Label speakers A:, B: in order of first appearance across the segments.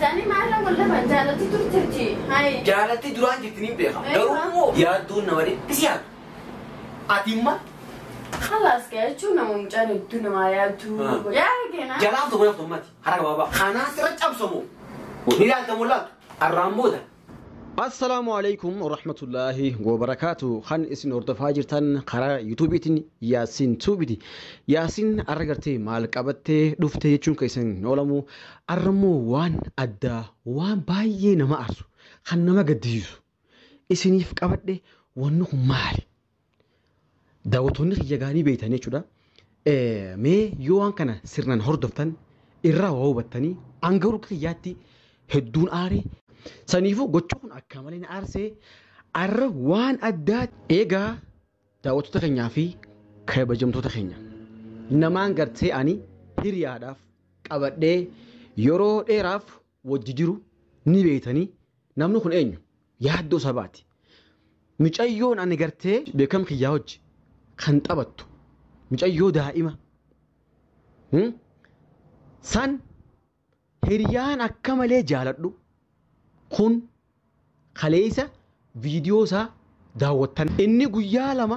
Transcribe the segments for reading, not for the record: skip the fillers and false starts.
A: جاني معنا ولا ما جالتي ترتجي هاي
B: جالتي دران جتني بيها درومو يا دون نوري بسيا أتيما
A: خلاص كده شو نمو مجاني بدون ما يابتو يا كنا
B: جلاب تقول لك توماتي حركة بابا خنا سرج أبسمو ونيل تمولات الرامبودا
C: السلام عليكم ورحمة الله وبركاته خان اسم أردفا جرتان قرا يوتيوبيتين ياسين توبيتي ياسين أرغرتي مالك أبتي دفتي يجون كيسن نولمو أرمو وان أدى وان بايي نما أرسو خان نما قديسو اسني فك أبتي وانو مالي داوتوني خيجاني بيتاني چودا مي يوان كان سرنان هردفتان إرا ووبتاني أنغرو خياتي هدون آري سنيفو قطعون أكملين أرسي أروان أدات إيجا داوتو تخينيا في كبجمتو تخينيا إنما أنقرتي أني هيرياداف كابدي يورو إيراف وججرو نيبيتاني نمنو خن أينيو يهدو سباتي مش أيون أني قرتي بكم خياوج خنت أبتو مش أيو دائما سن هيريان أكملي جالدو kun khaleessa viidiyoo isaa daawwattan inni guyyaa lama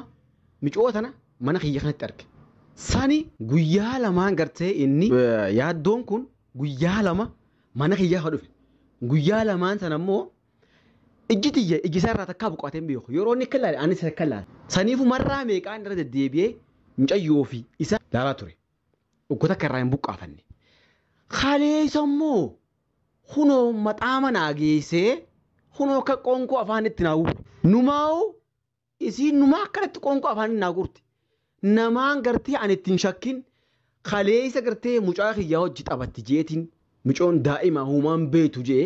C: micootana mana kiyya kanatti arge sani guyyaa lamaan gartee inni yaaddoon kun guyyaa lama mana kiyya ka dhufe guyyaa lamaan sana immoo ijjitiyya ijjisaa irraa takkaa buqateen beeku yeroo inni kallaale anis kallaale saniifu marraa meeqaan irra deddeebi'ee mucayyoo fi isa laalaa ture uggota akka irraa hin buqqaafanne khaleessa immoo huno maxaama naageessee hunoo akka qoonqoo afaanitti naawuru numaa'u isiin numaa akkanatti qoonqoo afaanitti naagurti namaan gartee ani ittiin shakkin khaleessa gartee mucaa kiyyaa hojii taphatti jeetiin micoon daa'ima huumaan beetu jee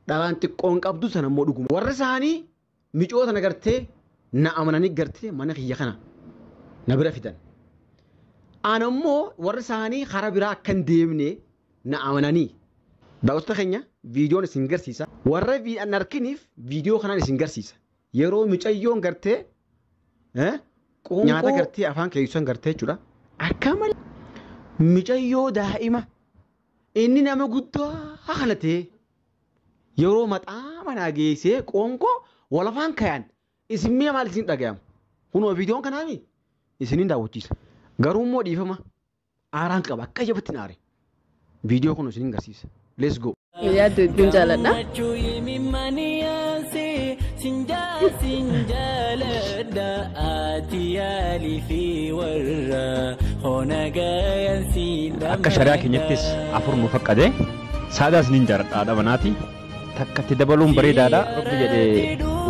C: dhagaan xiqqoon qabdu sana immoo dhuguma warra isaanii micoo sana gartee na amananii gartee mana kiyya kana na bira fidan ana immoo warra isaanii karaa biraa akka hin deemne na amananii daawwattoota keenya viidiyoon isin garsiisa warra an arkiniif viidiyoo kanaan isin garsiisa yeroo micayyoon gartee nyaata gartee afaan keessan gartee jechuudha akka malee micayyoo daa'ima inni nama guddaa halatee yeroo maxaama naageessee qoonqoo wal afaan kaayaan isin mi'a maal isin dhaga'amu kunoo viidiyoon kanaami isinin daawwachiisa garuu immoo dhiifama aaraan qaba akka jabatti naare viidiyoo kun isin garsiisa. Let's go.
A: Ya dudun jalan dah.
D: Akka syariah kenyattis afur mufakkade sadas ninjar ada manati takka tidabalum beredada rubbi jadi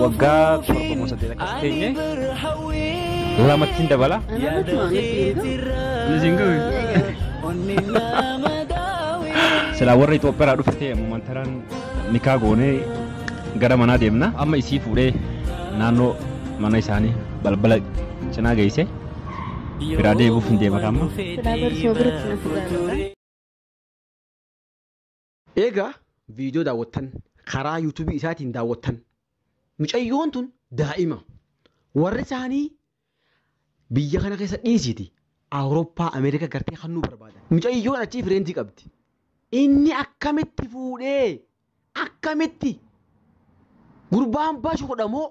D: wagga torba sadela kastenye lamatin dabala lezinggu sila warra Itoophiyaa dhufte momentaraan nikaa goonee gara manaa deemna amma isii fuudhee naannoo mana isaanii balbala cinaa geesse biraa deebi'uuf hin deema amma.
C: Egaa viidiyoo daawwattan karaa yuutuubii isaatiin daawwattan micayyoon tun daa'ima warri isaanii biyya kana keessa dhiisiti Awurooppaa Ameerikaa gartee kan nu barbaadan micayyoon achii fireentii qabdi. Inni akkamitti fuudhee akkamitti gurbaan baashu godhamoo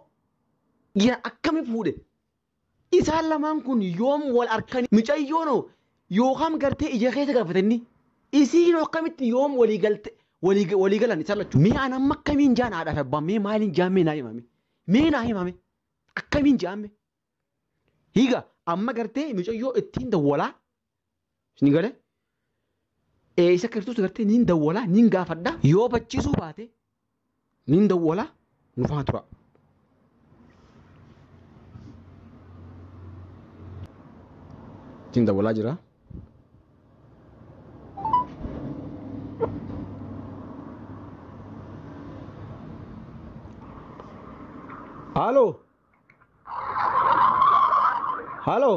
C: akkami fuudhe isaan lamaan kun yoom wal arkan micayyoon yookaan gartee ija keessa gaafatanii isiin akkamitti yoom walii galan isaan lachuu mee an amma akkamiin jaan haadhaaf abbaan mee maaliin jaammee naa himame akkamiin jaamme higa amma gartee micayyoo ittiin dawwalaa ni galee. Isa kirtuus gartee nin dawwala nin gaafadha yoo bachiisuu baate nin dawwala nufaa tura. Nin dawwalaa jira. Halo. Halo.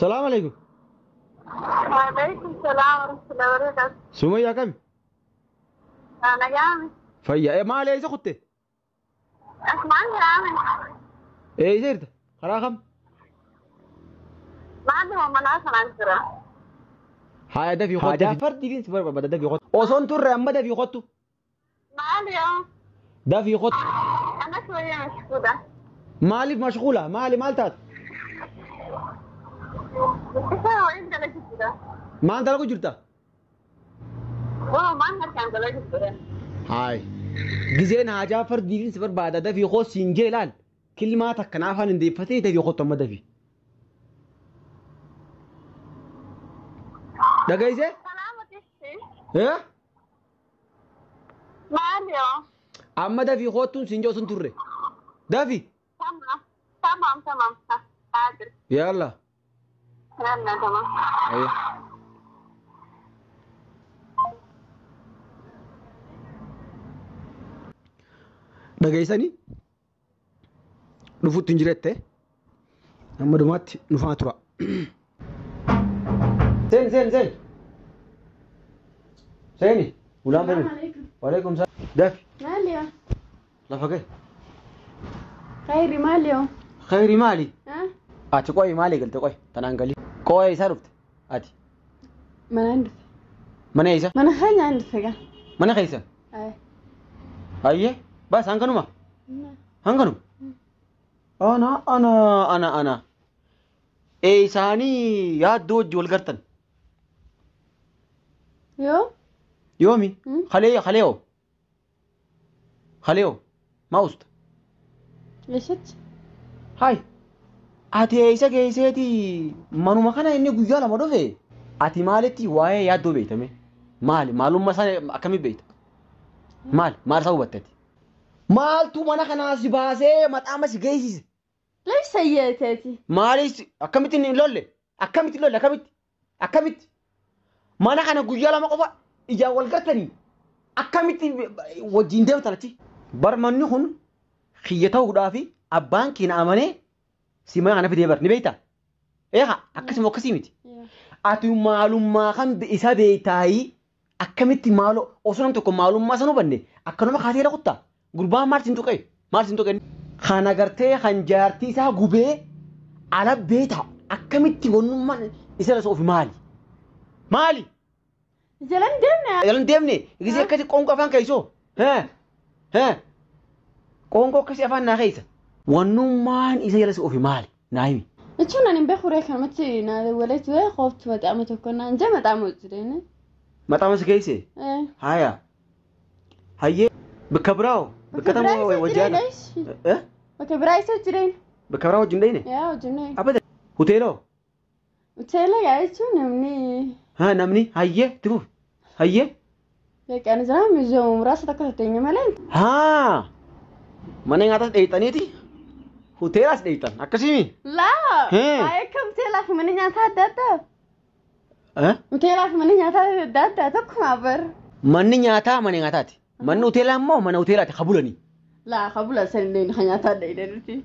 C: Salam alaikum.
E: وعليكم السلام ورحمة الله وبركاته.
C: سمية كم؟
E: أنا جامد.
C: فيا ما عليه إذا خدته.
E: أسمعني جامد.
C: إيه زرت خلاص كم؟
E: ما عندهم مناصر عن سرا.
C: Haa dafii kottu. Jaafar dibiin si barbaada dafii kottu. Osoon turre amma dafii kottu.
E: Maali yaa?
C: Dafii kottu.
E: Ana shooyee mashquula.
C: Maaliif mashquula? Maal taatu?
E: Isa waliin dalagu jira.
C: Maal dalagu jirta?
E: Waa maan harkaan dalagu jira.
C: Haay. Gizeen haa Jaafar dibiin si barbaada dafii kottu siin jee laal. Kilmaa takka naafaan hin deeffatee dafii kottu amma dafii. Dhagaysee?
E: Salaamati. Maali yaa?
C: Amma dafii kottuun siin jee osoo hin turre. Dafii.
E: Tamam. Haadir.
C: Yalla.
E: Yalla tamam.
C: Ayya. Dhagaysanii? Dhufuutti hin jirette? Amma dhumaatti dhufaa tura. Seeni. Ulaan bani. Waalaikum salaam. Dafi.
A: Maali yaa?
C: Lafa ga'e.
A: Khayri maali yaa?
C: Khayri maali?
A: Haa?
C: Ati qo'i maali galte qo'i tanaan galii. Qo'ee isaa dhufte ati.
A: Manaan dhufe.
C: Mana eessa?
A: Mana keenyaan dhufe gaa.
C: Mana keessa?
A: Aye.
C: Ayyee baas hanganuma? Hanganuma? Ana. Isaanii yaaddoo wajji wal gartan.
A: Yoo?
C: Yoomi? Kaleeyoo. Maa usta?
A: Eessatti?
C: Hai. Ati eessa geesseeti manuma kana inni guyyaa lama dhufe. Ati maalitti waa'ee yaaddoo beektame? Maalummaa isaa akkamii beekta? Maal isaa hubattati? Maaltu mana kanaa si baasee maxaama si geessise?
A: Leessa yeeteeti.
C: Maalis akkamitti hin lolle? Akkamitti? Mana kana guyyaa lama qofa ijaan wal gartanii akkamitti wajjin deemtan achi? Barmanni kun xiyya ta'uudhaa fi abbaan keenya amanee si mana kana fidee bar ni beektaa? Akkasii miti. Ati maalummaa kan isa beektaayi akkamitti maaloo osoo nam tokko maalummaa san hubanne akkanuma kaatee dhaquttaa? Gurbaan maal siin tuqe? Kana gartee kan jaartii isaa gubee ala beeta akkamitti wannummaan isa lasoo ofi maali? Jalan deemne gisee akkasi qoonqoo afaan keessoo qoonqoo akkasi afaan naa keessa wannummaan isa lasoo ofi maali naa himi.
A: Jechuun ani beeku ree kanamatti naa walitti bee qooftu maxaama tokko naan jee maxaama hojjeteene.
C: Maxaama si keesse? Haya. Hayyee bakka biraawoo? Bakka tamoo wajjaan?
A: Bakka biraa isa jireen.
C: Bakka biraa wajjin dhayne?
A: Yaa wajjin dhayne.
C: Abada. Hoteeloo?
A: Hoteela yaa jechuun namni.
C: Hayyee tiruuf. Hayyee?
A: Beekaan jira miizoo muraasa takka tatteenye malee.
C: Mana nyaatas dheeyxaniiti? Hoteelaas dheeyxan akkasimi?
A: Laa. Akka hoteelaa fi mana nyaataa adda addaa. Hoteelaa fi mana nyaataa adda addaa tokkuma bar.
C: Manni nyaataa mana nyaataati. Manni hoteelaa immoo mana hoteelaati kabulanii.
A: Laa kabula sandeen nyaata adda nuti.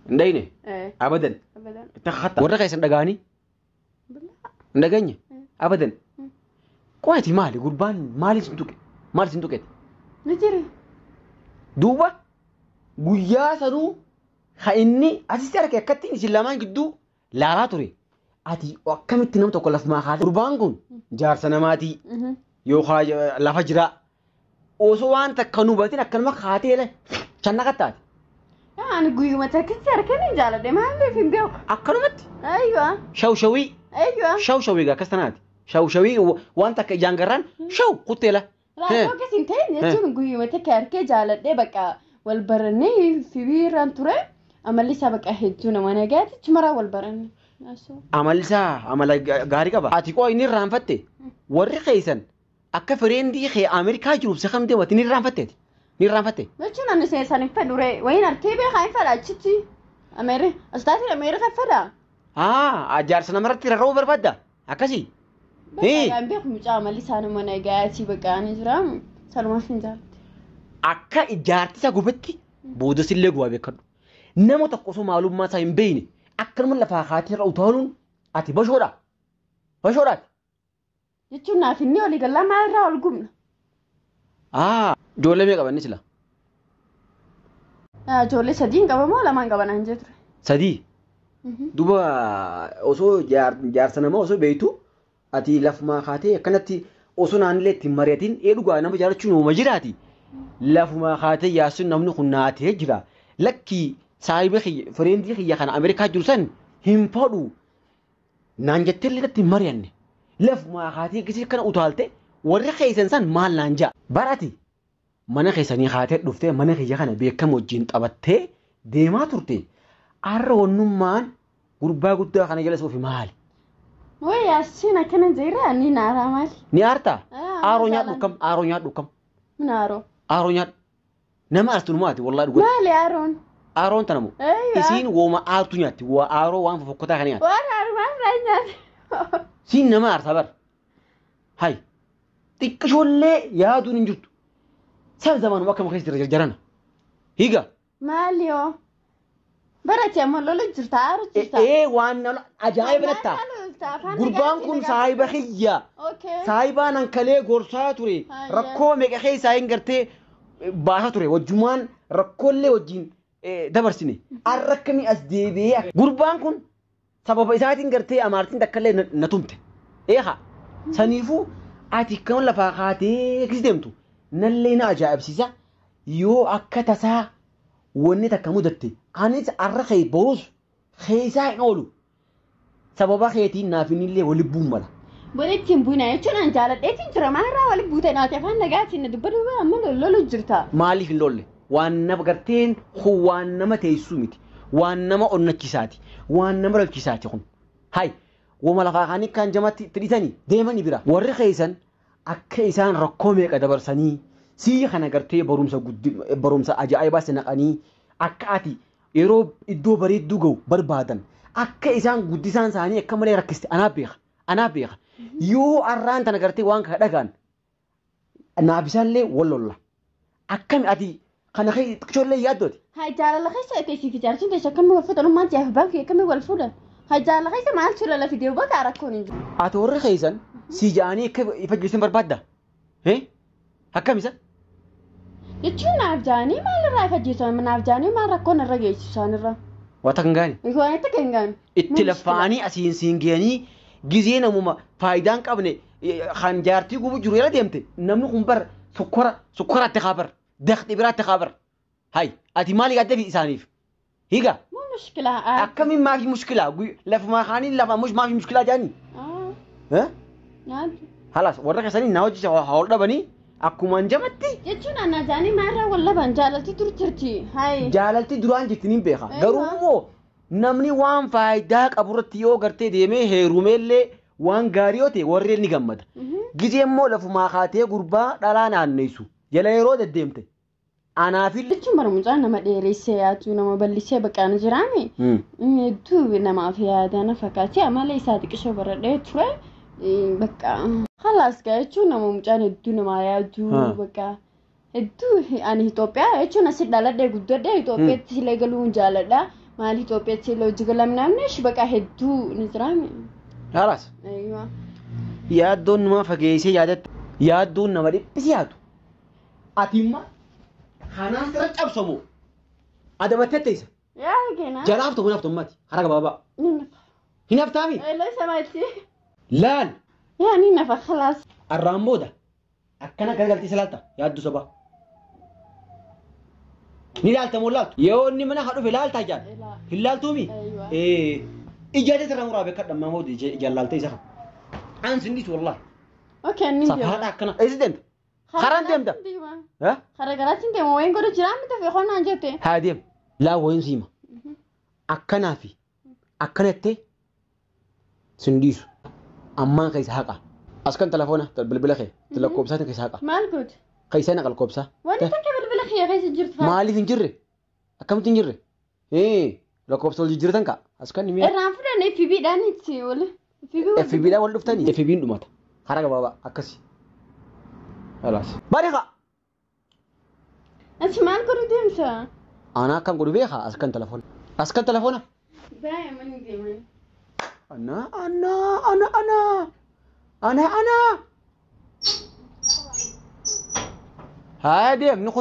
C: Ndayne? Abadan. Takhatta. Warra keessan dhagaanii? Ndaganya? Abadan. Qo'ati maali gurbaan maali sin tuqe?
A: Ni jira.
C: Duuba guyyaa sanuu ha inni asitti arge akkatti isin lamaan gidduu laalaa ture. Ati akkamitti nama tokko lafumaa kaate? Gurbaan kun jaarsa namaatii yookaan lafa jiraa. Osoo waan takka nu hubatin akkanuma kaatee channa qattaati.
A: Ani guyyuma takkatti harkanii jaaladhe maaliif hin beeku?
C: Akkanumatti?
A: Ayyoo.
C: Shawshawii.
A: Ayyoo.
C: Shawshawii akkas tanaati. Shawshawii waan takka ijaan garraan kutteela.
A: Laafoo akkasiin ta'e jechuun guyyuma takka harkee jaaladhee bakka wal barannee fibiirraan ture amalli isaa bakka hedduu nama nagaati chumaraa wal baranne.
C: Amalli isaa amala gaarii qaba. Ati qoo inni irraanfatte warri keessan akka fireendii kee Ameerikaa jiruuf si kan deemati ni irraanfatteeti.
A: Jechuun ani seesan hin fedhure wayin harkee beekaa hin fedha achitti. Asitaatiin Ameerikaa fedha.
C: Jaarsa namarratti rarra'uu barbaadda akkasii.
A: Bakka beeku mucaa amalli isaa nama nagaati bakka ani jira salumaaf hin jaalladhe.
C: Akka ijaartisa gubatti boodas illee gubaa beekadhu. Nama tokko osoo maalummaa isaa hin beekne akkanuma lafaa kaatee irra utaaluun ati bashoodhaati.
A: Jechuun naaf inni olii galaa maalirraa ol gumna?
C: Ijoollee meeqa qabanni sila?
A: Ijoollee sadiin qaba moo lamaan qaban an jee ture?
C: Sadii? Duuba osoo jaarsa namaa osoo beektu ati lafumaa kaatee akkanatti osoo naannilee ittiin mari'atiin dhugaa nama jaalachuun uuma jiraati. Lafumaa kaatee yaasun namni kun naatee jira. Lakkii saayiba fireentii kiyya kana Ameerikaa jiru san hin fadhu. Naan jettee illee ittiin mari'anne. Lafumaa kaatee gisee kana utaalte warri keessan san maal naan ja'a. Barati mana keessanii kaatee dhuftee mana kiyya kana beekama wajjin taphattee deemaa turte. Har'a wannummaan gurbaa guddaa kana jala suufi maali?
A: Wai yasin akkana jira ni naara maali?
C: Ni aartaa? Aaroo nyaadhu kam? Aaroo nyaadhu kam?
A: Min aaroo?
C: Aaroo nyaadhu. Nama aartuun maati wallahi dhugaa.
A: Maali aaroon?
C: Aaroon tanamu. Isiin wooma aartu nyaatti. Waa aaroo waan fofokkotaa kana nyaatti.
A: Waan aarumaan raa nyaatti.
C: Siin nama aartaa bar. Hai. Xiqqishoollee yaaduun hin jirtu. Sab zamaanuma akka mukeessa jira jarjarana. Higa.
A: Maali yoo? Barati amma lola jirta aaru jirta.
C: Waan ajaa'iba latta. Gurbaan kun saayiba xiyya. Saayibaan hankalee gorsaa ture. Rakkoo meeqa keessaa hin gartee baasaa ture. Wajjumaan rakkoolee wajjin dabarsine. Arrakkamii as deebi'ee. Gurbaan kun sababa isaatiin gartee amaartiin takkallee na tumte. Eeha. Saniifuu ati kan lafaa kaatee kis deemtu. Nallee na ajaa'ibsiisa. Yoo akka tasaa wanni takka mudatte. Anis arra kee boruus keessaa hin oolu. Sababa keetiin naaf innillee wali bu'uun mala.
A: Walitti hin bu'ina jechuun an jaaladheetiin jira maalirraa wali buutee naati afaan nagaatiin dubbatu amma lolu jirta.
C: Maaliif hin lolle? Waan nama garteen waan nama teessuu miti. Waan nama onnachiisaati. Waan nama lolchiisaati kun. Hai wama lafaa kaanii kan jamatti tidhisanii deemanii bira. Warri keessan akka isaan rakkoo meeqa dabarsanii sii kana gartee barumsa ajaa'ibaa naqanii akka ati yeroo iddoo bareedduu ga'u barbaadan. Akka isaan guddisaan isaanii akka malee rakkiste anaaf beeka. Yoo arraan tana gartee waan kana dhagaan naaf isaallee wal lolla. Akkami ati kana xiqqishoollee yaaddooti.
A: Hai jaalala keessa keessi jaartiin keessa akkamii wal fuudhan maanti yaa baanki akkamii wal fuudhan. Hai jaalala keessa maal suura lafi deemu bakka rakkoon hin jiru.
C: Ati warri keessan si ja'anii akka ifa jirsin barbaadda. Akkamisa?
A: Jechuun naaf ja'anii maalirraa ifa jirsan naaf ja'anii maal rakkoon irra geessisu isaanirra.
C: Wata kan gaani.
A: Wata kan gaani.
C: Itti lafaanii asiin siin geenii gizee namuma faayidaan qabne kan jaartii gubu jiru yeroo deemte namni kun bar sukkora itti kaabar daqxi biraa itti kaabar. Hai ati maali gadda isaaniif? Higa.
A: Mushkilaa.
C: Akkamiin maafi mushkilaa? Lafumaa kaanii lafa maafi mushkilaa jaanii?
A: Nyaatu.
C: Halas warra keessanii na hojii haol dhabanii akkuma jamatti.
A: Jechuun ana jaanii maalirraa wal laban jaalalti turtirti. Hai.
C: Jaalalti duraan jirti ni beeka. Garuu immoo namni waan faayidaa qaburratti yoo gartee deemee heerumeellee waan gaarii yoo ta'e warreen ni gammada. Gizee immoo lafumaa kaatee gurbaa dhalaa naanneessu jala yeroo deddeemte. Anaafillee.
A: Jechuun barumsaan nama dheeressee yaadu nama bal'isee baqaan jiraame. Hedduu namaaf yaadana fakkaatee amala isaa xiqqishoo baradhee ture. Bakka halas gaa jechuun nama mucaan hedduu namaa yaadu bakka hedduu ani Itoophiyaa jechuun asii dhaladhee guddadhee Itoophiyaatti illee galuun jaaladha. Maal Itoophiyaatti illee hojii galamnaamnesh bakka hedduu ni jiraame.
C: Halas. Yaaddoon nama fageessee yaadatte yaaddoon nama dhiphisi yaadu. Ati immoo kanaan sirra cabsamu adamattee teessa.
A: Yaa kenna.
C: Jalaaf ta'u naaf ta'ummati hara gabaabaa. Hin haftaami.
A: Eela samaatti.
C: Laal.
A: Yaa ni nafa khalaas.
C: Arraan booda akkana garagaltii salaalta yaaddu sabaa. Ni laalta moo laaltu? Yoo inni mana haa dhufe laaltaa jaan. Hin laaltuumi? Ijaajee sirraa muraa beekadha ammaa moo jaallaltee isa qaba. Aan sindis wallahi.
A: Okay ni deema.
C: Safaadha akkana. Eessi deemta? Karaan deemta?
A: Karaa garaatiin deema wayin godhu jiraa miti fi qonnaan jette.
C: Haa deem. Laa wayin siima. Akkanaa fi akkanattee sindiisu. Ammaan keessa haqa. Askan telefoona bilbila kee lakkoobsaatiin keessa haqa.
A: Maal godhu?
C: Keessa naqa lakkoobsaa.
A: Wanti takka bilbila kee keessa jirtu.
C: Maaliif hin jirre? Akkamitti hin jirre? Lakkoobsa wal jijjiirtan ka'a. Askan ni mi'a.
A: Irraan fudhannee FB'dhaan itti wali.
C: FB'dhaan wal dhuftanii? FB'n dhumata. Karaa gabaabaa akkasi. Halas. Bareeqa.
A: Ati maal godhu deemsa?
C: Ana akkam godhu beekaa askan telefoona. Askan telefoona?
A: Baay'ee mani deemani.
C: Ana. Haa deem ni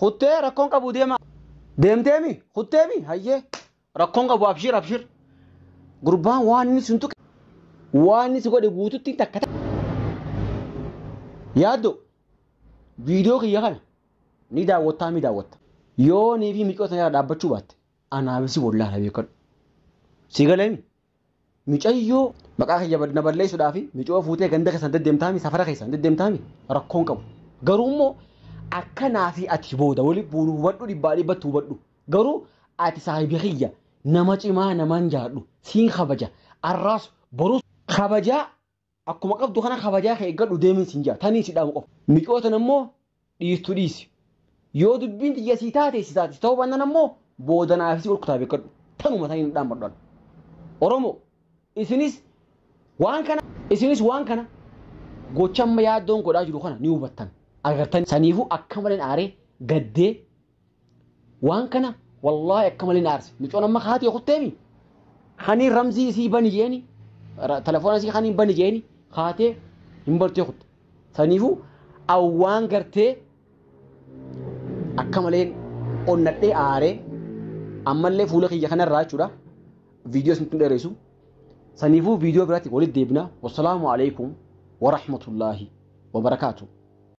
C: kuttee rakkoon qabu deema. Deemteemi kutteemi hayyee rakkoon qabu abshir. Gurbaan waan inni sun tuqe waan si godhe guututti takka yaaddo viidiyoo kiyya kana ni daawwattaa mi daawwatta yoo nii fi miqoota yaa dhaabbachuu baatte anaafisi wallahi beekadhu si galami micayyoo maqaa kiyya badna balleessuudhaa fi micoo fuutee ganda keessan deddeemtaami safara keessan deddeemtaami rakkoon qabu garuu immoo akkanaa fi ati booda wali buunu hubadhu dhibbaa dhibbatti hubadhu garuu ati saahibii kiyya nama cimaa namaan jaadhu siin kabaja arraas borus kabajaa akkuma qabdu kana kabajaa kee eeggadhu deemin siin jaa tanii si dhaamu qofa miqootan ammoo dhiistu dhiisi yoo dubbiin xiyya sii taate si taate ta'uu baannaan ammoo boodanaafis wal kutaa beekadhu tanuma tanii dhaammadhaan Oromoo isinis waan kana gochamma yaaddoon godhaa jiru kana ni hubattan agartan saniifuu akka maleen aaree gaddee waan kana wallahi akka maleen aarse micoon amma kaatee kutteemi hani ramzii isii bani jeeni telefoona isii hani bani jeeni kaatee hin bartee kutte saniifuu awwaan gartee akka maleen onnadhee aaree ammallee fuula kiyya kanarraa jechuudha viidiyoo isin dheeressu saniifuu viidiyoo biraatti walitti deebina wassalaamu alaikum wa rahmatullahi wa barakaatuh